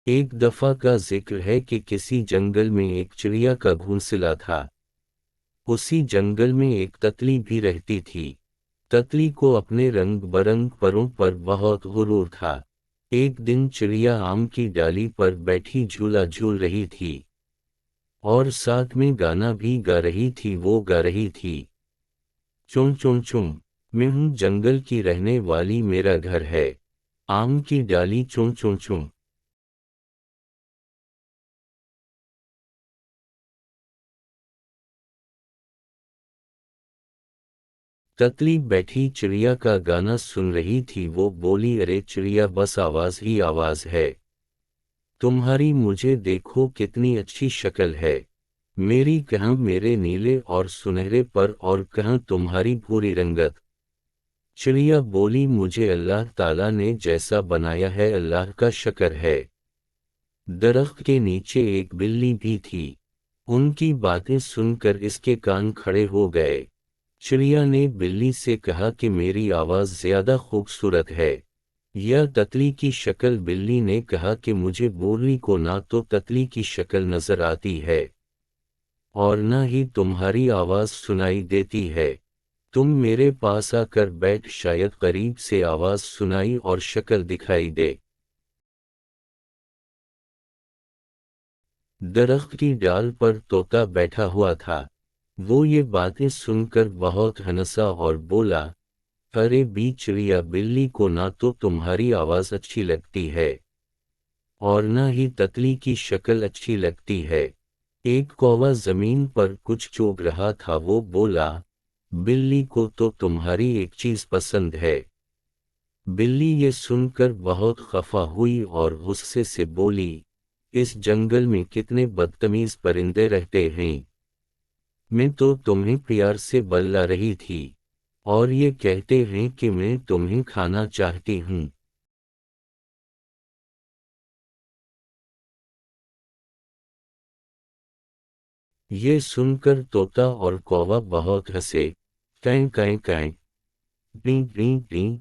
ایک دفعہ کا ذکر ہے کہ کسی جنگل میں ایک چڑیا کا گھونسلہ تھا۔ اسی جنگل میں ایک تتلی بھی رہتی تھی۔ تتلی کو اپنے رنگ برنگ پروں پر بہت غرور تھا۔ ایک دن چڑیا آم کی ڈالی پر بیٹھی جھولا جھول رہی تھی اور ساتھ میں گانا بھی گا رہی تھی۔ وہ گا رہی تھی، چون چون چون، میں ہوں جنگل کی رہنے والی، میرا گھر ہے آم کی ڈالی، چون چون چون۔ تتلی بیٹھی چڑیا کا گانا سن رہی تھی۔ وہ بولی، ارے چڑیا، بس آواز ہی آواز ہے تمہاری، مجھے دیکھو کتنی اچھی شکل ہے میری، کہاں میرے نیلے اور سنہرے پر، اور کہاں تمہاری بھوری رنگت۔ چڑیا بولی، مجھے اللہ تعالیٰ نے جیسا بنایا ہے اللہ کا شکر ہے۔ درخت کے نیچے ایک بلی بھی تھی۔ ان کی باتیں سن کر اس کے کان کھڑے ہو گئے۔ چڑیا نے بلی سے کہا کہ میری آواز زیادہ خوبصورت ہے یا تتلی کی شکل؟ بلی نے کہا کہ مجھے بولی کو نہ تو تتلی کی شکل نظر آتی ہے اور نہ ہی تمہاری آواز سنائی دیتی ہے، تم میرے پاس آ کر بیٹھ، شاید قریب سے آواز سنائی اور شکل دکھائی دے۔ درخت کی ڈال پر طوطا بیٹھا ہوا تھا۔ وہ یہ باتیں سن کر بہت ہنسا اور بولا، ارے بی چڑیا، بلی کو نہ تو تمہاری آواز اچھی لگتی ہے اور نہ ہی تتلی کی شکل اچھی لگتی ہے۔ ایک کووا زمین پر کچھ چوگ رہا تھا۔ وہ بولا، بلی کو تو تمہاری ایک چیز پسند ہے۔ بلی یہ سن کر بہت خفا ہوئی اور غصے سے بولی، اس جنگل میں کتنے بدتمیز پرندے رہتے ہیں، میں تو تمہیں پیار سے بلا رہی تھی اور یہ کہتے ہیں کہ میں تمہیں کھانا چاہتی ہوں۔ یہ سن کر طوطا اور کووا بہت ہنسے، کیں کیں کیں، ٹیں ٹیں ٹیں۔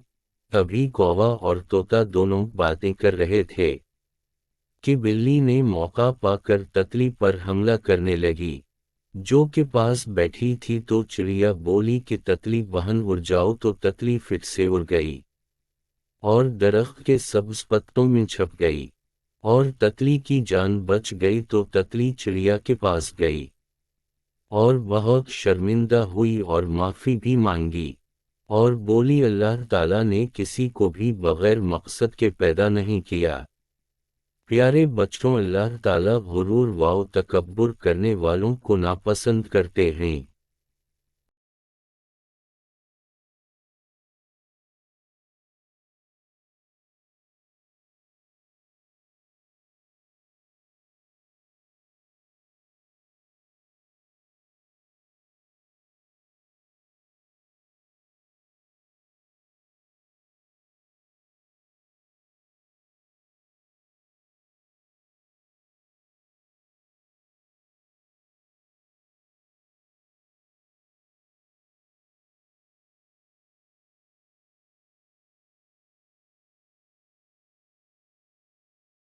ابھی کووا اور طوطا دونوں باتیں کر رہے تھے کہ بلی نے موقع پا کر تتلی پر حملہ کرنے لگی جو کہ پاس بیٹھی تھی۔ تو چڑیا بولی کہ تتلی بہن اڑ جاؤ، تو تتلی فٹ سے اڑ گئی اور درخت کے سبز پتوں میں چھپ گئی اور تتلی کی جان بچ گئی۔ تو تتلی چڑیا کے پاس گئی اور بہت شرمندہ ہوئی اور معافی بھی مانگی اور بولی، اللہ تعالیٰ نے کسی کو بھی بغیر مقصد کے پیدا نہیں کیا۔ پیارے بچوں، اللہ تعالیٰ غرور و تکبر کرنے والوں کو ناپسند کرتے ہیں۔